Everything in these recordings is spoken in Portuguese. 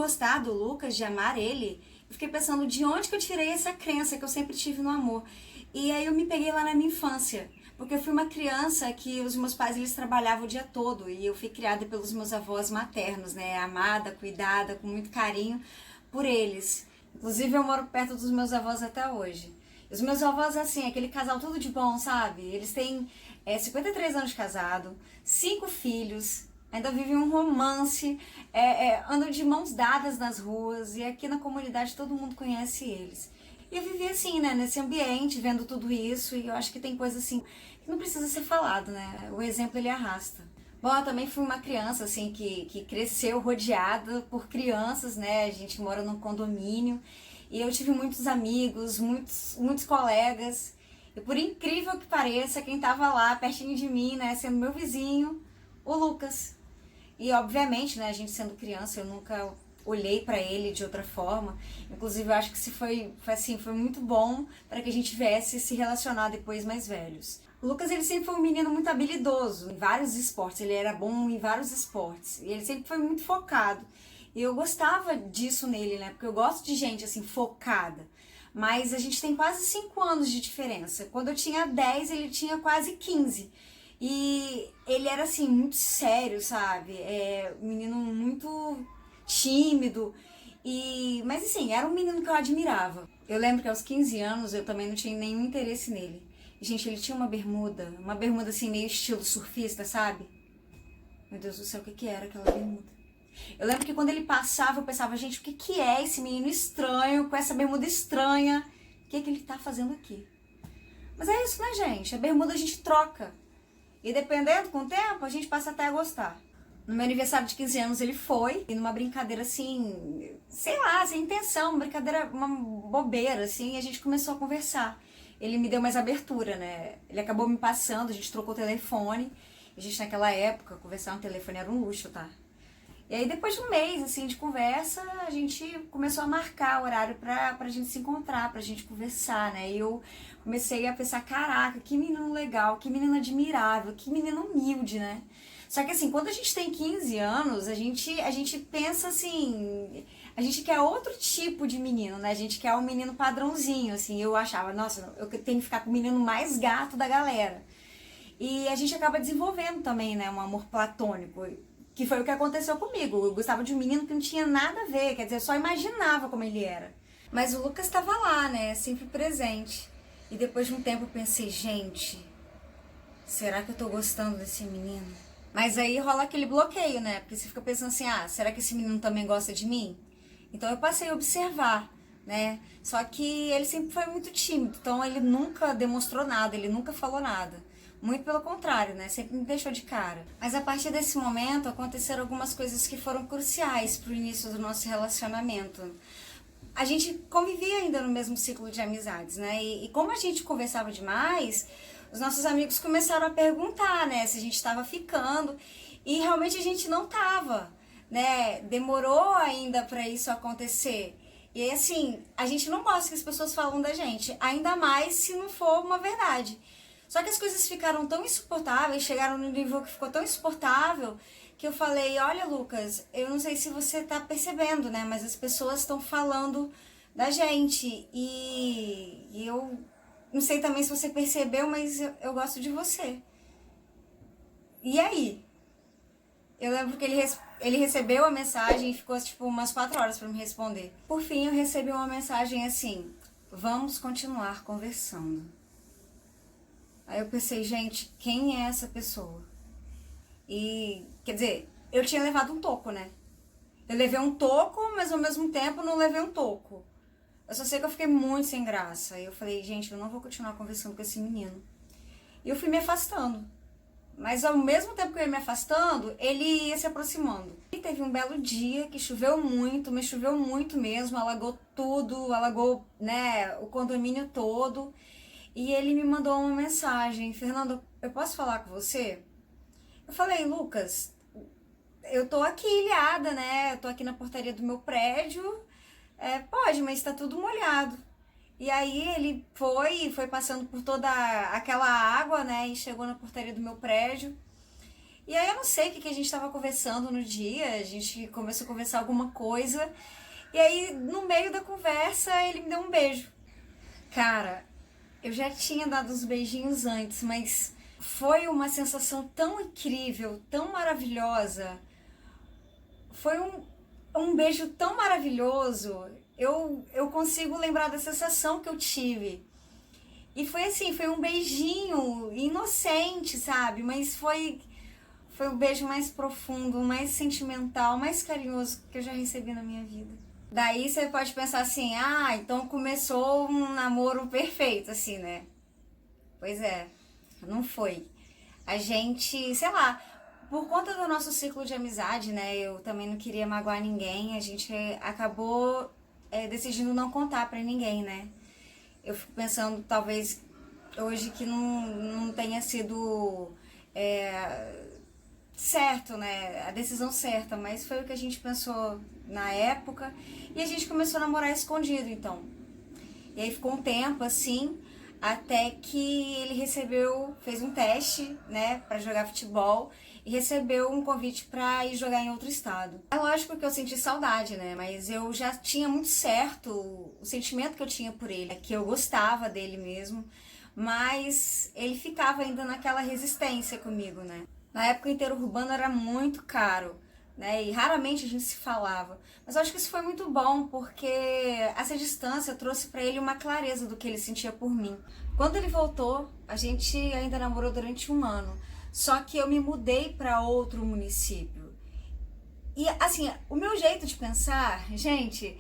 gostar do Lucas, de amar ele, eu fiquei pensando de onde que eu tirei essa crença que eu sempre tive no amor. E aí eu me peguei lá na minha infância, porque eu fui uma criança que os meus pais eles trabalhavam o dia todo e eu fui criada pelos meus avós maternos, né, amada, cuidada, com muito carinho por eles. Inclusive eu moro perto dos meus avós até hoje. Os meus avós, assim, aquele casal tudo de bom, sabe? Eles têm 53 anos de casado, 5 filhos, ainda vivem um romance, andam de mãos dadas nas ruas e aqui na comunidade todo mundo conhece eles. E eu vivi assim, né, nesse ambiente, vendo tudo isso, e eu acho que tem coisa assim que não precisa ser falado, né? O exemplo ele arrasta. Bom, eu também fui uma criança assim que cresceu rodeada por crianças, né? A gente mora num condomínio e eu tive muitos amigos, muitos colegas. E por incrível que pareça, quem tava lá pertinho de mim, né, sendo meu vizinho, o Lucas. E obviamente, né, a gente sendo criança, eu nunca olhei pra ele de outra forma. Inclusive, eu acho que foi muito bom para que a gente viesse se relacionar depois mais velhos. O Lucas, ele sempre foi um menino muito habilidoso em vários esportes, ele era bom em vários esportes. E ele sempre foi muito focado. E eu gostava disso nele, né, porque eu gosto de gente, assim, focada. Mas a gente tem quase 5 anos de diferença. Quando eu tinha 10, ele tinha quase 15. E ele era, assim, muito sério, sabe? Um menino muito tímido. Mas, assim, era um menino que eu admirava. Eu lembro que aos 15 anos eu também não tinha nenhum interesse nele. E, gente, ele tinha uma bermuda, assim, meio estilo surfista, sabe? Meu Deus do céu, o que era aquela bermuda? Eu lembro que quando ele passava, eu pensava, gente, o que é esse menino estranho, com essa bermuda estranha? O que ele tá fazendo aqui? Mas é isso, né, gente? A bermuda a gente troca. E dependendo, com o tempo, a gente passa até a gostar. No meu aniversário de 15 anos ele foi, e numa brincadeira assim, sei lá, sem intenção, uma brincadeira, uma bobeira, assim, e a gente começou a conversar. Ele me deu mais abertura, né? Ele acabou me passando, a gente trocou o telefone. A gente naquela época, conversar no telefone era um luxo, tá? E aí depois de um mês, assim, de conversa, a gente começou a marcar horário pra gente se encontrar, pra gente conversar, né? E eu comecei a pensar, caraca, que menino legal, que menino admirável, que menino humilde, né? Só que assim, quando a gente tem 15 anos, a gente pensa assim, a gente quer outro tipo de menino, né? A gente quer um menino padrãozinho, assim. Eu achava, nossa, eu tenho que ficar com o menino mais gato da galera. E a gente acaba desenvolvendo também, né, um amor platônico, que foi o que aconteceu comigo. Eu gostava de um menino que não tinha nada a ver, quer dizer, eu só imaginava como ele era. Mas o Lucas estava lá, né, sempre presente. E depois de um tempo eu pensei, gente, será que eu tô gostando desse menino? Mas aí rola aquele bloqueio, né, porque você fica pensando assim, será que esse menino também gosta de mim? Então eu passei a observar, né, só que ele sempre foi muito tímido, então ele nunca demonstrou nada, ele nunca falou nada. Muito pelo contrário, né? Sempre me deixou de cara. Mas a partir desse momento aconteceram algumas coisas que foram cruciais pro início do nosso relacionamento. A gente convivia ainda no mesmo ciclo de amizades, né? E como a gente conversava demais, os nossos amigos começaram a perguntar, né? Se a gente estava ficando. E realmente a gente não tava, né? Demorou ainda para isso acontecer. E assim, a gente não gosta que as pessoas falam da gente, ainda mais se não for uma verdade. Só que as coisas ficaram tão insuportáveis, chegaram no nível que ficou tão insuportável, que eu falei, olha Lucas, eu não sei se você tá percebendo, né, mas as pessoas estão falando da gente, e eu não sei também se você percebeu, mas eu gosto de você. E aí? Eu lembro que ele recebeu a mensagem e ficou tipo umas 4 horas pra me responder. Por fim, eu recebi uma mensagem assim, vamos continuar conversando. Aí eu pensei, gente, quem é essa pessoa? E, quer dizer, eu tinha levado um toco, né? Eu levei um toco, mas ao mesmo tempo não levei um toco. Eu só sei que eu fiquei muito sem graça. E eu falei, gente, eu não vou continuar conversando com esse menino. E eu fui me afastando. Mas ao mesmo tempo que eu ia me afastando, ele ia se aproximando. E teve um belo dia que choveu muito, mas choveu muito mesmo, alagou tudo, alagou, né, o condomínio todo. E ele me mandou uma mensagem, Fernando, eu posso falar com você? Eu falei, Lucas, eu tô aqui ilhada, né? Eu tô aqui na portaria do meu prédio. Pode, mas tá tudo molhado. E aí ele foi passando por toda aquela água, né? E chegou na portaria do meu prédio. E aí eu não sei o que a gente estava conversando no dia, a gente começou a conversar alguma coisa, e aí no meio da conversa ele me deu um beijo. Cara, eu já tinha dado uns beijinhos antes, mas foi uma sensação tão incrível, tão maravilhosa. Foi um beijo tão maravilhoso. Eu consigo lembrar da sensação que eu tive. E foi assim, foi um beijinho inocente, sabe? Mas foi o beijo mais profundo, mais sentimental, mais carinhoso que eu já recebi na minha vida. Daí você pode pensar assim, ah, então começou um namoro perfeito, assim, né? Pois é, não foi. A gente, sei lá, por conta do nosso ciclo de amizade, né? Eu também não queria magoar ninguém, a gente acabou decidindo não contar pra ninguém, né? Eu fico pensando, talvez, hoje que não tenha sido certo, né? A decisão certa, mas foi o que a gente pensou na época e a gente começou a namorar escondido, então. E aí ficou um tempo assim, até que ele fez um teste, né, pra jogar futebol e recebeu um convite pra ir jogar em outro estado. É lógico que eu senti saudade, né, mas eu já tinha muito certo o sentimento que eu tinha por ele, que eu gostava dele mesmo, mas ele ficava ainda naquela resistência comigo, né. Na época o interurbano era muito caro, né? E raramente a gente se falava. Mas eu acho que isso foi muito bom, porque essa distância trouxe pra ele uma clareza do que ele sentia por mim. Quando ele voltou, a gente ainda namorou durante 1 ano. Só que eu me mudei pra outro município. E assim, o meu jeito de pensar, gente,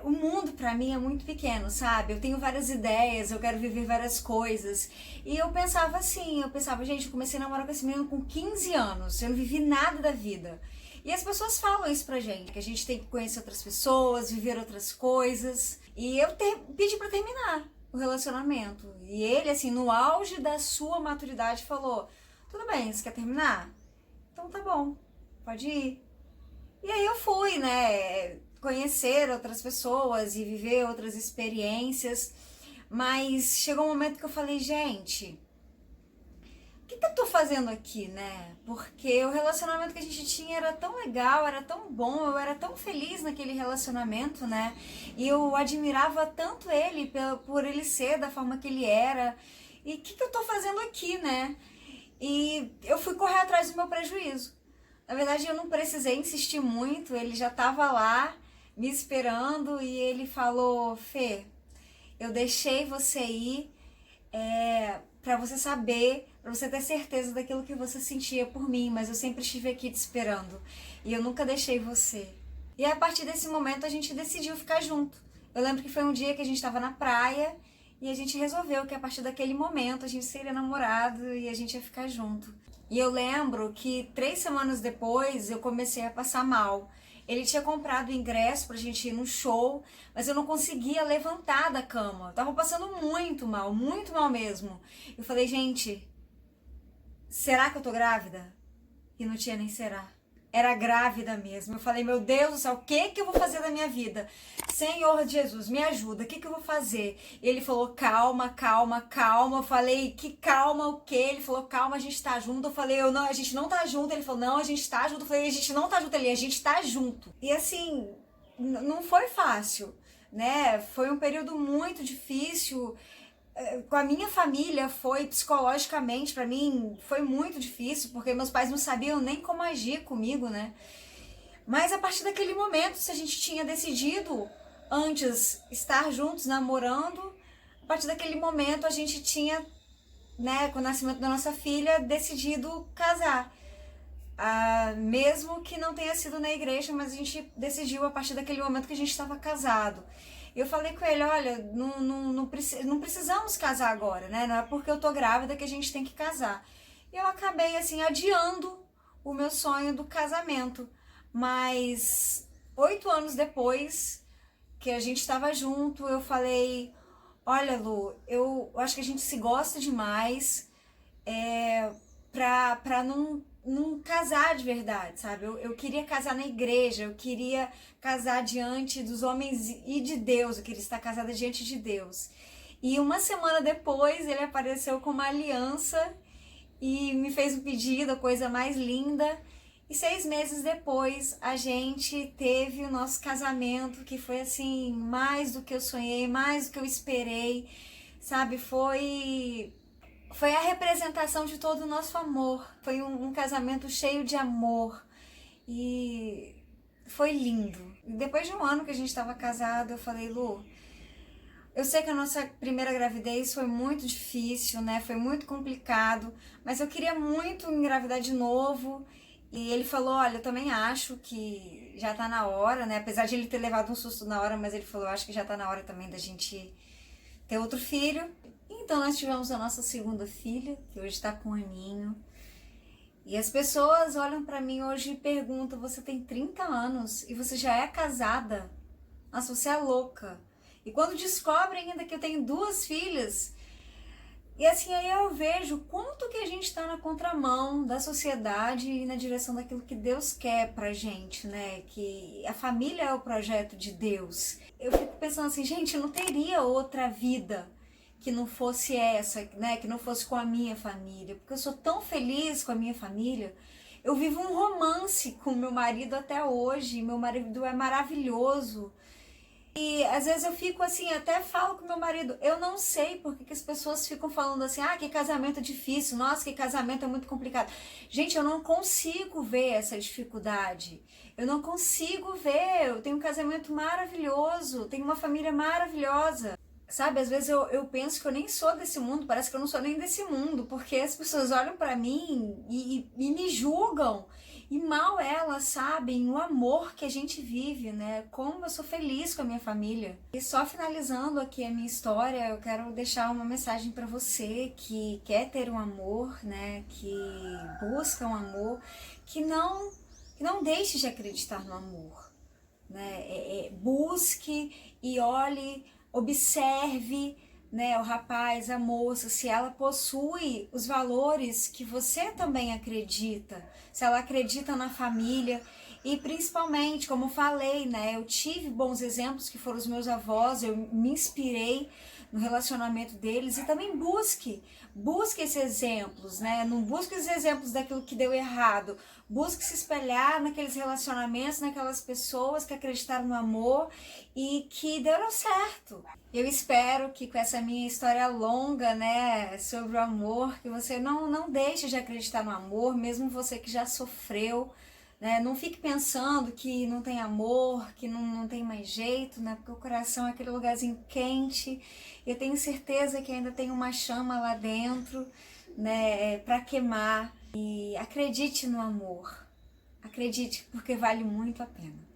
o mundo pra mim é muito pequeno, sabe? Eu tenho várias ideias, eu quero viver várias coisas. E eu pensava assim, gente, eu comecei a namorar com esse menino com 15 anos, eu não vivi nada da vida. E as pessoas falam isso pra gente, que a gente tem que conhecer outras pessoas, viver outras coisas. E eu pedi pra terminar o relacionamento. E ele, assim, no auge da sua maturidade, falou: tudo bem, você quer terminar? Então tá bom, pode ir. E aí eu fui, né, conhecer outras pessoas e viver outras experiências. Mas chegou um momento que eu falei, gente, o que eu tô fazendo aqui, né? Porque o relacionamento que a gente tinha era tão legal, era tão bom, eu era tão feliz naquele relacionamento, né? E eu admirava tanto ele por ele ser da forma que ele era. E o que eu tô fazendo aqui, né? E eu fui correr atrás do meu prejuízo. Na verdade, eu não precisei insistir muito, ele já tava lá me esperando e ele falou: Fê, eu deixei você ir pra você saber, pra você ter certeza daquilo que você sentia por mim, mas eu sempre estive aqui te esperando e eu nunca deixei você. E a partir desse momento a gente decidiu ficar junto. Eu lembro que foi um dia que a gente estava na praia e a gente resolveu que a partir daquele momento a gente seria namorado e a gente ia ficar junto. E eu lembro que 3 semanas depois eu comecei a passar mal. Ele tinha comprado o ingresso pra gente ir no show, mas eu não conseguia levantar da cama. Eu tava passando muito mal mesmo. Eu falei, gente, será que eu tô grávida? E não tinha nem será. Era grávida mesmo. Eu falei, meu Deus do céu, o que eu vou fazer da minha vida? Senhor Jesus, me ajuda, o que eu vou fazer? E ele falou, calma, calma, calma. Eu falei, que calma o quê? Ele falou, calma, a gente tá junto. Eu falei, não, a gente não tá junto. Ele falou, não, a gente tá junto. Eu falei, a gente não tá junto. Ele, a gente tá junto. E assim, não foi fácil, né? Foi um período muito difícil. Com a minha família foi psicologicamente, pra mim, foi muito difícil, porque meus pais não sabiam nem como agir comigo, né? Mas a partir daquele momento, se a gente tinha decidido antes estar juntos, namorando, a partir daquele momento a gente tinha, né, com o nascimento da nossa filha, decidido casar. Mesmo que não tenha sido na igreja, mas a gente decidiu a partir daquele momento que a gente estava casado. Eu falei com ele, olha, não precisamos casar agora, né? Não é porque eu tô grávida que a gente tem que casar. E eu acabei, assim, adiando o meu sonho do casamento. Mas 8 anos depois que a gente estava junto, eu falei, olha, Lu, eu acho que a gente se gosta demais pra não casar de verdade, sabe? Eu queria casar na igreja, eu queria casar diante dos homens e de Deus, eu queria estar casada diante de Deus. E 1 semana depois ele apareceu com uma aliança e me fez um pedido, a coisa mais linda. E 6 meses depois, a gente teve o nosso casamento, que foi assim, mais do que eu sonhei, mais do que eu esperei, sabe? Foi a representação de todo o nosso amor. Foi um casamento cheio de amor e foi lindo. Depois de um ano que a gente estava casado, eu falei, Lu, eu sei que a nossa primeira gravidez foi muito difícil, né? Foi muito complicado, mas eu queria muito engravidar de novo. E ele falou, olha, eu também acho que já tá na hora, né? Apesar de ele ter levado um susto na hora, mas ele falou, acho que já tá na hora também da gente ter outro filho. Então nós tivemos a nossa segunda filha, que hoje tá com 1 aninho. E as pessoas olham pra mim hoje e perguntam, você tem 30 anos e você já é casada? Nossa, você é louca. E quando descobrem ainda que eu tenho 2 filhas, e assim aí eu vejo quanto que a gente tá na contramão da sociedade e na direção daquilo que Deus quer pra gente, né? Que a família é o projeto de Deus. Eu fico pensando assim, gente, eu não teria outra vida que não fosse essa, né? Que não fosse com a minha família, porque eu sou tão feliz com a minha família. Eu vivo um romance com meu marido até hoje, meu marido é maravilhoso. E às vezes eu fico assim, até falo com meu marido, eu não sei porque que as pessoas ficam falando assim, ah, que casamento difícil, nossa, que casamento é muito complicado. Gente, eu não consigo ver essa dificuldade, eu não consigo ver, eu tenho um casamento maravilhoso, tenho uma família maravilhosa. Sabe, às vezes eu penso que eu nem sou desse mundo, parece que eu não sou nem desse mundo, porque as pessoas olham pra mim e me julgam. E mal elas sabem o amor que a gente vive, né? Como eu sou feliz com a minha família. E só finalizando aqui a minha história, eu quero deixar uma mensagem pra você que quer ter um amor, né? Que busca um amor, que não deixe de acreditar no amor, né? Busque e olhe, observe, né, o rapaz, a moça, se ela possui os valores que você também acredita, se ela acredita na família e principalmente, como falei, né, eu tive bons exemplos que foram os meus avós, eu me inspirei no relacionamento deles e também busque esses exemplos, né, não busque os exemplos daquilo que deu errado, busque se espelhar naqueles relacionamentos, naquelas pessoas que acreditaram no amor e que deram certo. Eu espero que com essa minha história longa, né, sobre o amor, que você não deixe de acreditar no amor, mesmo você que já sofreu, né, não fique pensando que não tem amor, que não tem mais jeito, né, porque o coração é aquele lugarzinho quente, eu tenho certeza que ainda tem uma chama lá dentro, né, para queimar. E acredite no amor, acredite porque vale muito a pena.